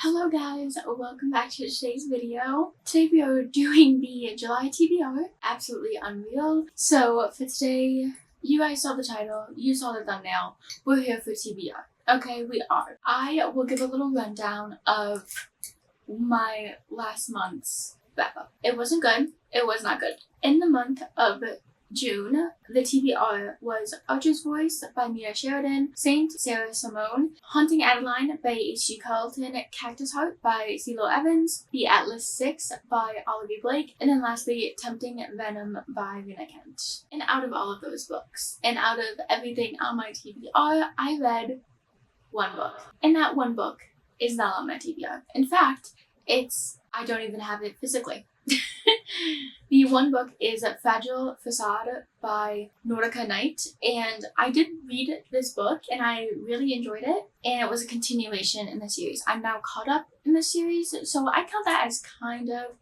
Hello guys, welcome back to today's video. Today we are doing the July TBR, absolutely unreal. So for today, you guys saw the title, you saw the thumbnail, we're here for TBR. Okay, we are. I will give a little rundown of my last month's wrap up. It wasn't good, it was not good. In the month of June, the TBR was Archer's Voice by Mia Sheridan, Saint Sarah Simone, Haunting Adeline by H.G. Carlton, Cactus Heart by CeeLo Evans, The Atlas 6 by Olivia Blake, and then lastly, Tempting Venom by Rena Kent. And out of all of those books, and out of everything on my TBR, I read one book. And that one book is not on my TBR. In fact, I don't even have it physically. The one book is Fragile Facade by Nordica Knight, and I did read this book and I really enjoyed it, and it was a continuation in the series. I'm now caught up in the series, so I count that as kind of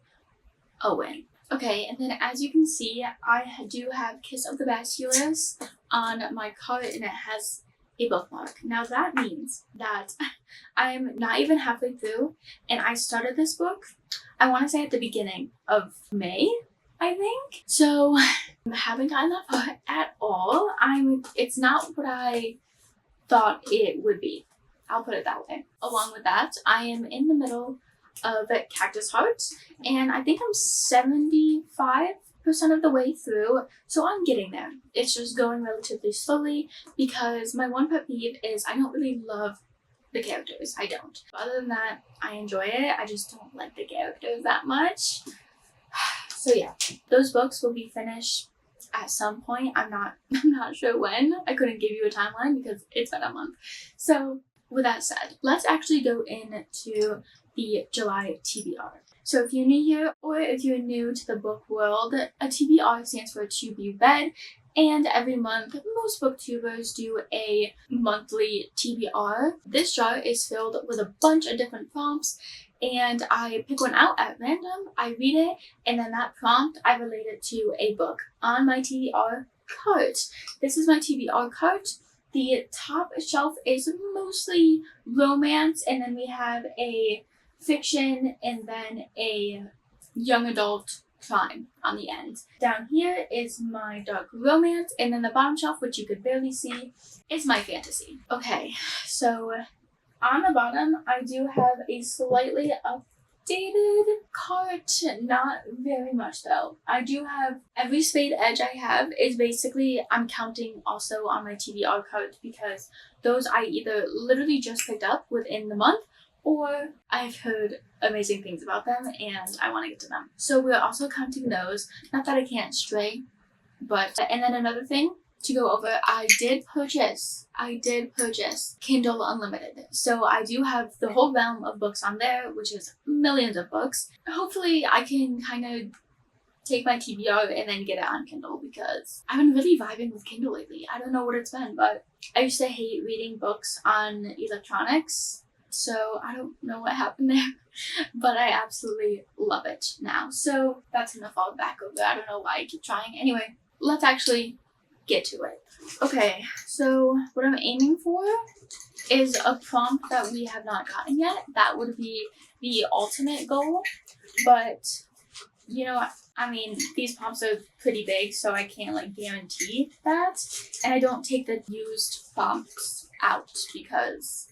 a win. Okay, and then as you can see, I do have Kiss of the Basilius on my card, and it has a bookmark. Now that means that I'm not even halfway through, and I started this book, I want to say at the beginning of May, I think. So I haven't gotten that far at all. It's not what I thought it would be. I'll put it that way. Along with that, I am in the middle of Cactus Heart, and I think I'm 75% of the way through, so I'm getting there. It's just going relatively slowly because my one pet peeve is I don't really love the characters. I don't. But other than that, I enjoy it. I just don't like the characters that much. So yeah, those books will be finished at some point. I'm not sure when. I couldn't give you a timeline because it's been a month. So with that said, let's actually go into the July TBR. So if you're new here, or if you're new to the book world, a TBR stands for To Be Read, and every month, most booktubers do a monthly TBR. This jar is filled with a bunch of different prompts, and I pick one out at random, I read it, and then that prompt, I relate it to a book on my TBR cart. This is my TBR cart. The top shelf is mostly romance, and then we have a fiction, and then a young adult crime on the end. Down here is my dark romance, and then the bottom shelf, which you could barely see, is my fantasy. Okay, so on the bottom, I do have a slightly updated cart, not very much though. I do have every spade edge I have is basically, I'm counting also on my TBR cart because those I either literally just picked up within the month, or I've heard amazing things about them and I want to get to them. So we're also counting those. Not that I can't stray, but, and then another thing to go over, I did purchase Kindle Unlimited. So I do have the whole realm of books on there, which is millions of books. Hopefully I can kind of take my TBR and then get it on Kindle because I've been really vibing with Kindle lately. I don't know what it's been, but I used to hate reading books on electronics. So I don't know what happened there, but I absolutely love it now. So that's gonna fall back over. I don't know why I keep trying. Anyway, let's actually get to it. Okay, so what I'm aiming for is a prompt that we have not gotten yet. That would be the ultimate goal, but you know, I mean, these prompts are pretty big, so I can't like guarantee that. And I don't take the used prompts out because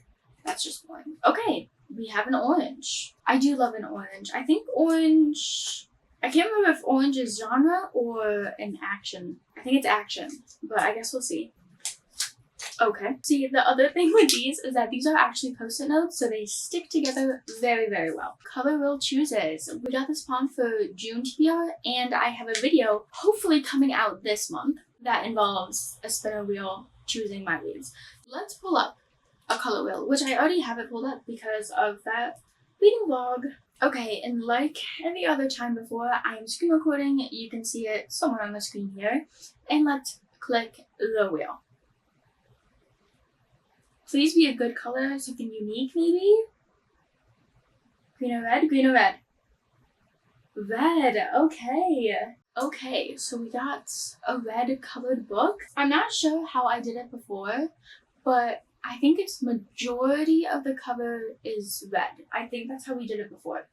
that's just boring. Okay, we have an orange. I do love an orange. I think orange, I can't remember if orange is genre or an action. I think it's action, but I guess we'll see. Okay. See, the other thing with these is that these are actually post-it notes, so they stick together very, very well. Color Will Chooses. We got this prompt for June TBR, and I have a video hopefully coming out this month that involves a spinner wheel choosing my leaves. Let's pull up a color wheel, which I already have it pulled up because of that reading vlog. Okay, and like any other time before, I am screen recording. You can see it somewhere on the screen here. And let's click the wheel. Please be a good color, something unique maybe? Green or red? Green or red? Red, okay. Okay, so we got a red colored book. I'm not sure how I did it before, but I think it's majority of the cover is red. I think that's how we did it before.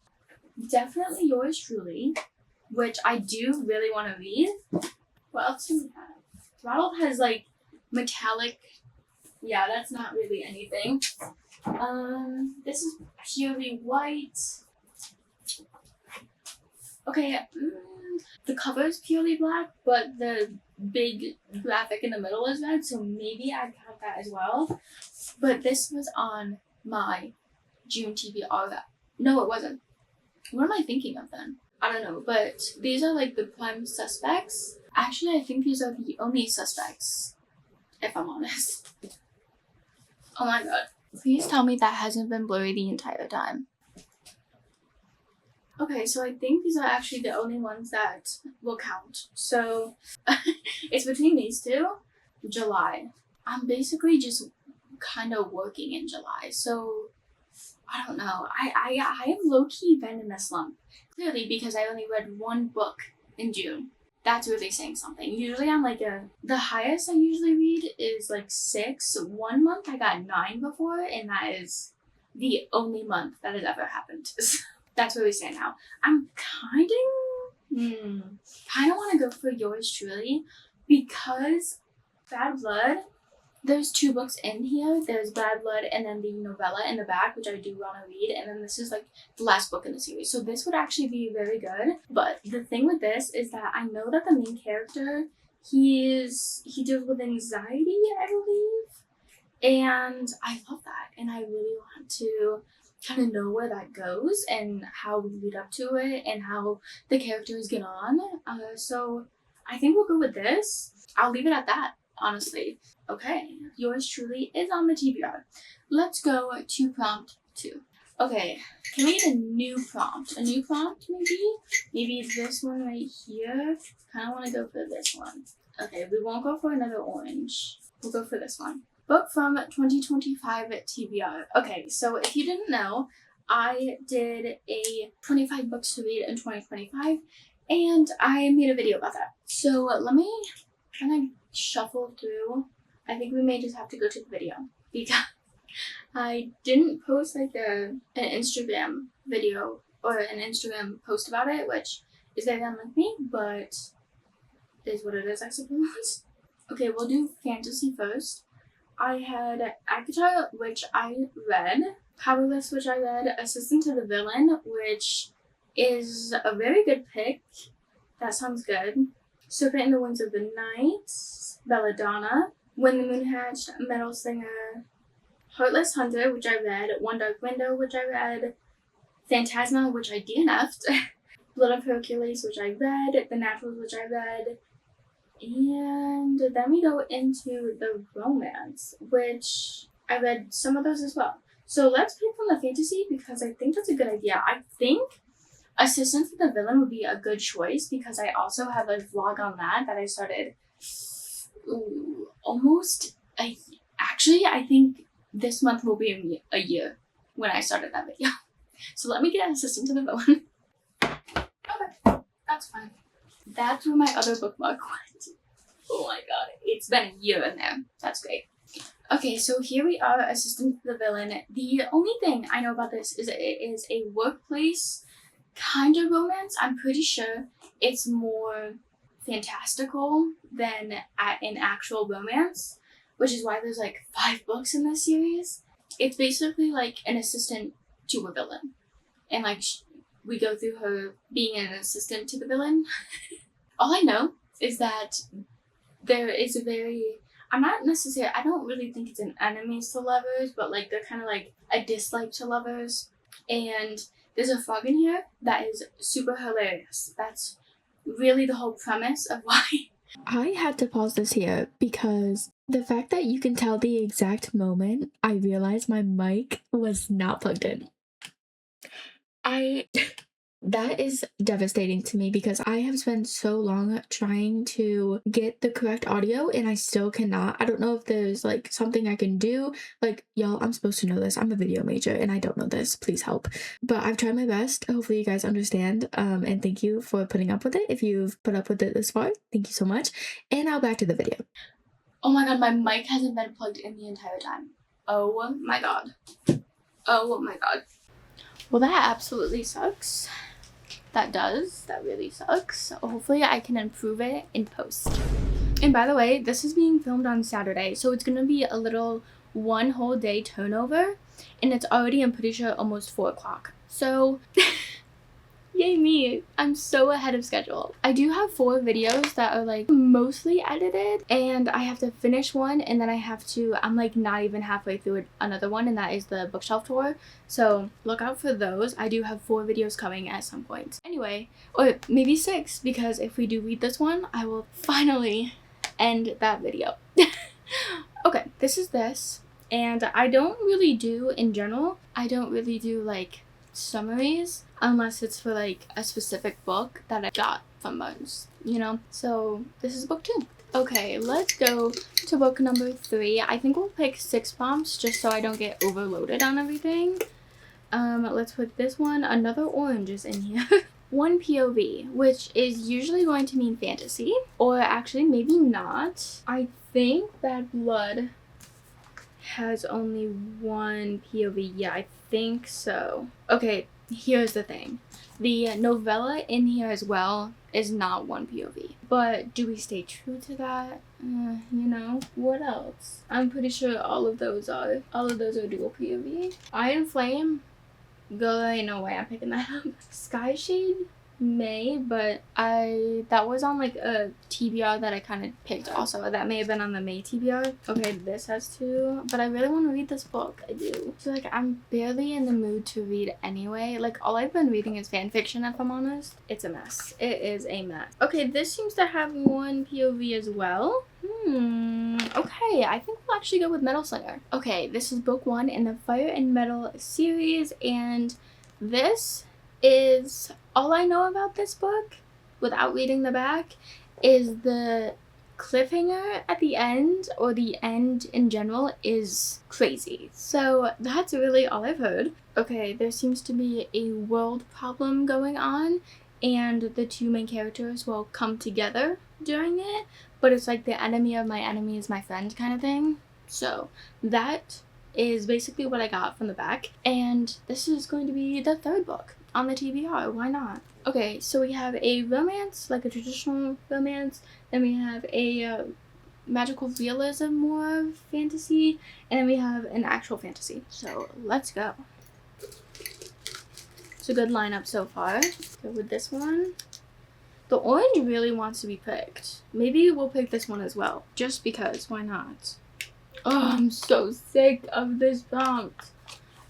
Definitely yours truly, which I do really want to read. What else do we have? Throttle has like metallic. Yeah, that's not really anything. This is purely white. Okay, the cover is purely black, but the big graphic in the middle is red, so maybe I'd count that as well. But this was on my June TBR. No, it wasn't. What am I thinking of then? I don't know, but these are like the prime suspects. Actually, I think these are the only suspects, if I'm honest. Oh my god. Please tell me that hasn't been blurry the entire time. Okay, so I think these are actually the only ones that will count. So it's between these two. July. I'm basically just kind of working in July, so I don't know. I am low-key been in a slump. Clearly, because I only read one book in June. That's really saying something. Usually I'm like the highest I usually read is like 6. 1 month I got 9 before, and that is the only month that has ever happened. That's where we stand now. I'm kind of want to go for yours truly because Bad Blood, there's 2 books in here. There's Bad Blood and then the novella in the back, which I do want to read. And then this is like the last book in the series. So this would actually be very good. But the thing with this is that I know that the main character, he deals with anxiety, I believe. And I love that. And I really want to kind of know where that goes and how we lead up to it and how the characters get on. So I think we'll go with this. I'll leave it at that, honestly. Okay, yours truly is on the TBR. Let's go to prompt 2. Okay, can we get a new prompt? A new prompt, maybe? Maybe this one right here. Kind of want to go for this one. Okay, we won't go for another orange. We'll go for this one. Book from 2025 TBR. Okay, so if you didn't know, I did a 25 books to read in 2025, and I made a video about that. So let me kind of shuffle through. I think we may just have to go to the video because I didn't post like an Instagram video or an Instagram post about it, which is very unlike me, but is what it is, I suppose. Okay, we'll do fantasy first. I had Akita, which I read, Powerless, which I read, Assistant to the Villain, which is a very good pick. That sounds good. Serpent in the Wings of the Night, Belladonna, When the Moon Hatched, Metal Singer, Heartless Hunter, which I read, One Dark Window, which I read, Phantasma, which I DNF'd, Blood of Hercules, which I read, The Naturals, which I read, and then we go into the romance, which I read some of those as well. So let's pick from the fantasy because I think that's a good idea. I think Assistant to the Villain would be a good choice because I also have a vlog on that I started actually I think this month will be a year when I started that video. So let me get Assistant to the Villain. Okay, that's fine. That's where my other bookmark went. Oh my god, it's been a year in there. That's great. Okay, so here we are, Assistant to the Villain. The only thing I know about this is it is a workplace kind of romance. I'm pretty sure it's more fantastical than an actual romance, which is why there's like 5 books in this series. It's basically like an assistant to a villain. And like we go through her being an assistant to the villain. All I know is that there is a very, I don't really think it's an enemies to lovers, but like they're kind of like a dislike to lovers. And there's a frog in here that is super hilarious. That's really the whole premise of why. I had to pause this here because the fact that you can tell the exact moment I realized my mic was not plugged in. That is devastating to me because I have spent so long trying to get the correct audio and I still cannot. I don't know if there's like something I can do. Like, y'all, I'm supposed to know this. I'm a video major and I don't know this. Please help. But I've tried my best. Hopefully you guys understand. And thank you for putting up with it. If you've put up with it this far, thank you so much. And now back to the video. Oh my god, my mic hasn't been plugged in the entire time. Oh my god. Oh my god. Well, that absolutely sucks. That really sucks. Hopefully I can improve it in post. And by the way, this is being filmed on Saturday, so it's gonna be a little one whole day turnover, and it's already, I'm pretty sure, almost 4 o'clock. So yay me, I'm so ahead of schedule. I do have 4 videos that are like mostly edited, and I have to finish one, and then I'm like not even halfway through another one, and that is the bookshelf tour. So look out for those. I do have 4 videos coming at some point. Anyway, or maybe 6, because if we do read this one, I will finally end that video. Okay, this is this, and I don't really do, in general, I don't really do like summaries unless it's for like a specific book that I got from Mars, you know? So this is book 2. Okay, let's go to book number 3. I think we'll pick 6 prompts just so I don't get overloaded on everything. Let's put this one. Another orange is in here. 1 POV, which is usually going to mean fantasy, or actually maybe not. I think Bad Blood has only 1 POV. Yeah, I think so. Okay, here's the thing. The novella in here as well is not 1 POV. But do we stay true to that? You know, what else? I'm pretty sure all of those are dual POV. Iron Flame, girl, ain't no way I'm picking that up. Sky Shade may, but that was on like a TBR that I kind of picked also. That may have been on the May TBR. Okay, this has 2, but I really want to read this book. I do. So like I'm barely in the mood to read anyway. Like all I've been reading is fan fiction, if I'm honest. It's a mess. It is a mess. Okay, this seems to have 1 POV as well. Okay, I think we'll actually go with Metal Slinger. Okay, this is book 1 in the Fire and Metal series, and this is all I know about this book without reading the back is the cliffhanger at the end, or the end in general, is crazy. So that's really all I've heard. Okay, there seems to be a world problem going on, and the 2 main characters will come together during it, but it's like the enemy of my enemy is my friend kind of thing. So that is basically what I got from the back, and this is going to be the 3rd book on the TBR. Why not? Okay, so we have a romance, like a traditional romance, then we have a magical realism, more fantasy, and then we have an actual fantasy. So let's go. It's a good lineup so far. Go with this one. The orange really wants to be picked. Maybe we'll pick this one as well, just because, why not? Oh, I'm so sick of this prompt.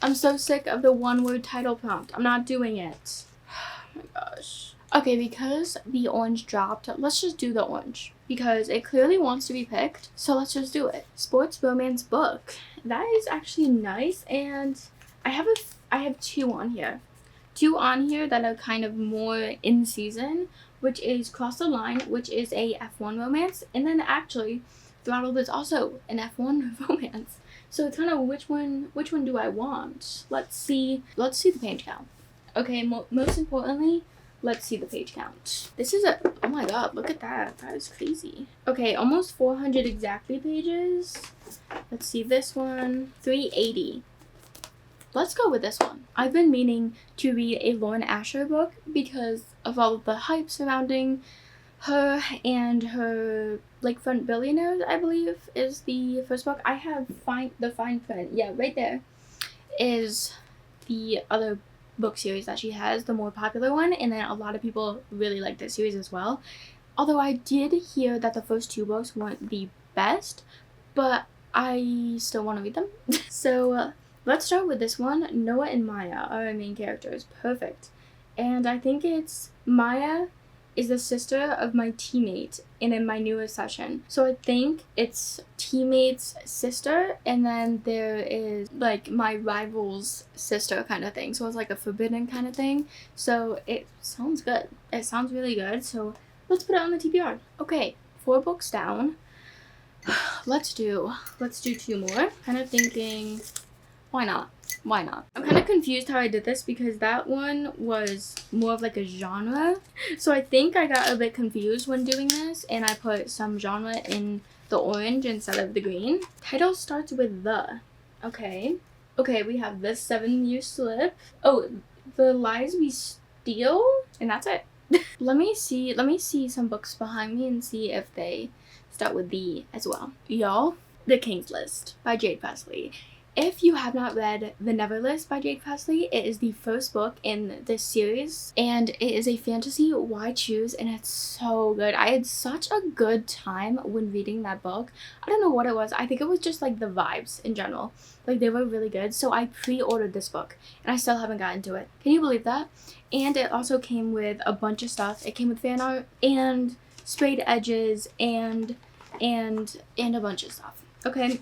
I'm so sick of the 1-word title prompt. I'm not doing it. Oh my gosh. Okay, because the orange dropped, let's just do the orange. Because it clearly wants to be picked, so let's just do it. Sports romance book. That is actually nice, and I have 2 on here. 2 on here that are kind of more in season, which is Cross the Line, which is a F1 romance, and then actually Throttled is also an F1 romance. So it's kind of which one do I want? Let's see the page count. Okay, most importantly, let's see the page count. This is oh my god, look at that. That is crazy. Okay, almost 400 exactly pages. Let's see this one. 380. Let's go with this one. I've been meaning to read a Lauren Asher book because of all of the hype surrounding her and her like Front Billionaires, I believe, is the first book. I have the fine print. Yeah, right there is the other book series that she has, the more popular one, and then a lot of people really like this series as well. Although I did hear that the first 2 books weren't the best, but I still want to read them. So let's start with this one. Noah and Maya are our main characters. Perfect. And I think it's Maya is the sister of my teammate in my newest session. So I think it's teammate's sister, and then there is like my rival's sister kind of thing. So it's like a forbidden kind of thing. So it sounds good. It sounds really good. So let's put it on the TBR. Okay, 4 books down. Let's do 2 more. Kind of thinking, why not? Why not? I'm kind of confused how I did this because that one was more of like a genre. So I think I got a bit confused when doing this, and I put some genre in the orange instead of the green. Title starts with the. Okay. Okay, we have this 7-year slip. Oh, the lies we steal, and that's it. Let me see some books behind me and see if they start with D as well. Y'all, The King's List by Jade Pasley. If you have not read The Never List by Jade Pasley, it is the first book in this series, and it is a fantasy why choose, and it's so good. I had such a good time when reading that book. I don't know what it was. I think it was just like the vibes in general. Like, they were really good. So I pre-ordered this book, and I still haven't gotten to it. Can you believe that? And it also came with a bunch of stuff. It came with fan art and sprayed edges and a bunch of stuff. Okay.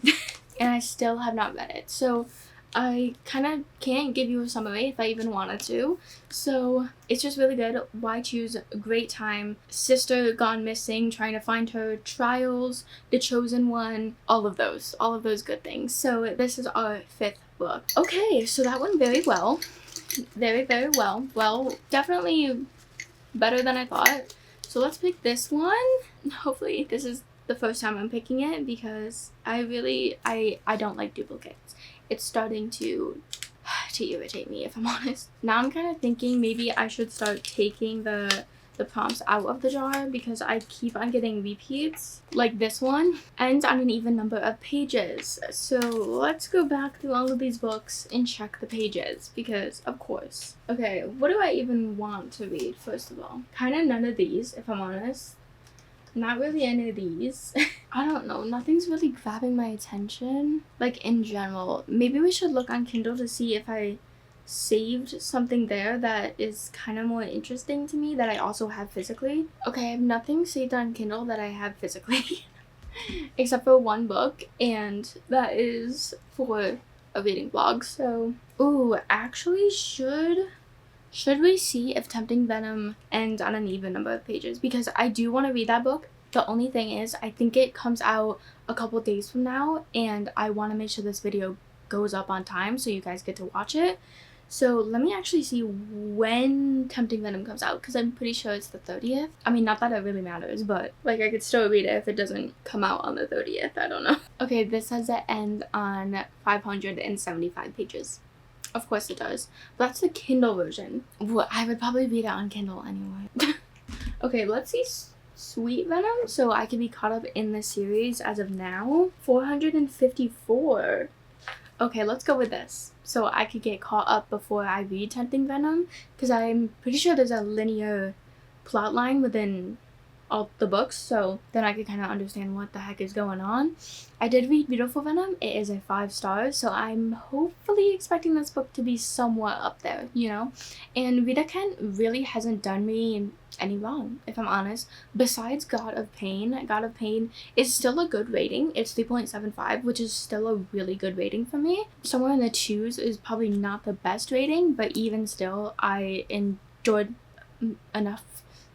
And I still have not read it. So I kind of can't give you a summary if I even wanted to. So it's just really good. Why choose? A great time. Sister gone missing, trying to find her. Trials, The Chosen One, all of those good things. So this is our 5th book. Okay, so that went very well. Very, very well. Well, definitely better than I thought. So let's pick this one. Hopefully this is the first time I'm picking it, because I don't like duplicates. It's starting to irritate me, if I'm honest. Now I'm kind of thinking maybe I should start taking the prompts out of the jar, because I keep on getting repeats. Like this one ends on an even number of pages. So let's go back through all of these books and check the pages, because of course. Okay, what do I even want to read first of all? Kind of none of these, if I'm honest. Not really any of these. I don't know. Nothing's really grabbing my attention. Like, in general. Maybe we should look on Kindle to see if I saved something there that is kind of more interesting to me that I also have physically. Okay, I have nothing saved on Kindle that I have physically. Except for one book. And that is for a reading vlog. So, ooh, actually should we see if Tempting Venom ends on an even number of pages? Because I do want to read that book. The only thing is, I think it comes out a couple days from now, and I want to make sure this video goes up on time so you guys get to watch it. So let me actually see when Tempting Venom comes out, because I'm pretty sure it's the 30th. I mean, not that it really matters, but like I could still read it if it doesn't come out on the 30th. I don't know. Okay, this says it ends on 575 pages. Of course it does. But that's the Kindle version. Well, I would probably read it on Kindle anyway. Okay, let's see Sweet Venom, so I can be caught up in the series as of now. 454. Okay, let's go with this. So I could get caught up before I read Tempting Venom, because I'm pretty sure there's a linear plot line within all the books, so then I could kind of understand what the heck is going on. I did read Beautiful Venom. It is a 5 stars, so I'm hopefully expecting this book to be somewhat up there, you know? And Rita Kent really hasn't done me any wrong, if I'm honest. Besides God of Pain is still a good rating. It's 3.75, which is still a really good rating for me. Somewhere in the 2s is probably not the best rating, but even still, I enjoyed enough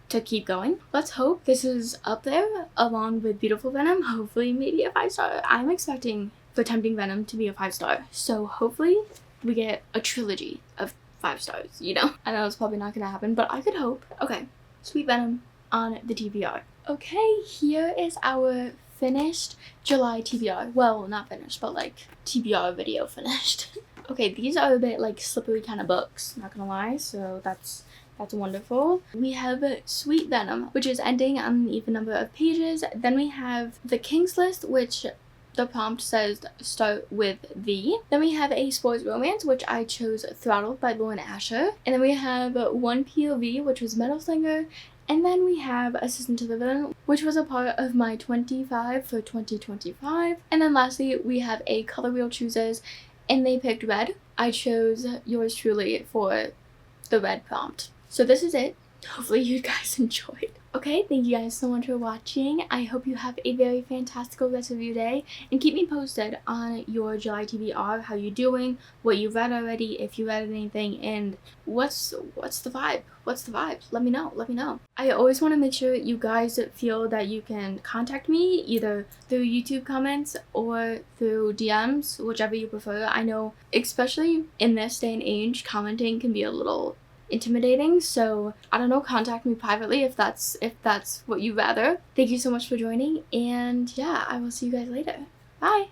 to keep going. Let's hope this is up there along with Beautiful Venom. Hopefully maybe a 5 star. I'm expecting for Tempting Venom to be a 5 star. So hopefully we get a trilogy of 5 stars, you know? I know it's probably not gonna happen, but I could hope. Okay, Sweet Venom on the TBR. Okay, here is our finished July TBR. Well, not finished, but like TBR video finished. Okay, these are a bit like slippery kind of books, not gonna lie, so that's wonderful. We have Sweet Venom, which is ending on an even number of pages. Then we have The King's List, which the prompt says start with the. Then we have a sports romance, which I chose Throttled by Lauren Asher. And then we have One POV, which was Metal Slinger. And then we have Assistant to the Villain, which was a part of my 25 for 2025. And then lastly, we have a Color Wheel Choosers, and they picked red. I chose yours truly for the red prompt. So this is it. Hopefully you guys enjoyed. Okay, thank you guys so much for watching. I hope you have a very fantastical rest of your day, and keep me posted on your July TBR, how you doing, what you read already, if you read anything, and what's the vibe? What's the vibe? Let me know. I always want to make sure you guys feel that you can contact me either through YouTube comments or through DMs, whichever you prefer. I know, especially in this day and age, commenting can be a little intimidating, so I don't know, contact me privately if that's what you rather. Thank you so much for joining, and yeah, I will see you guys later. Bye.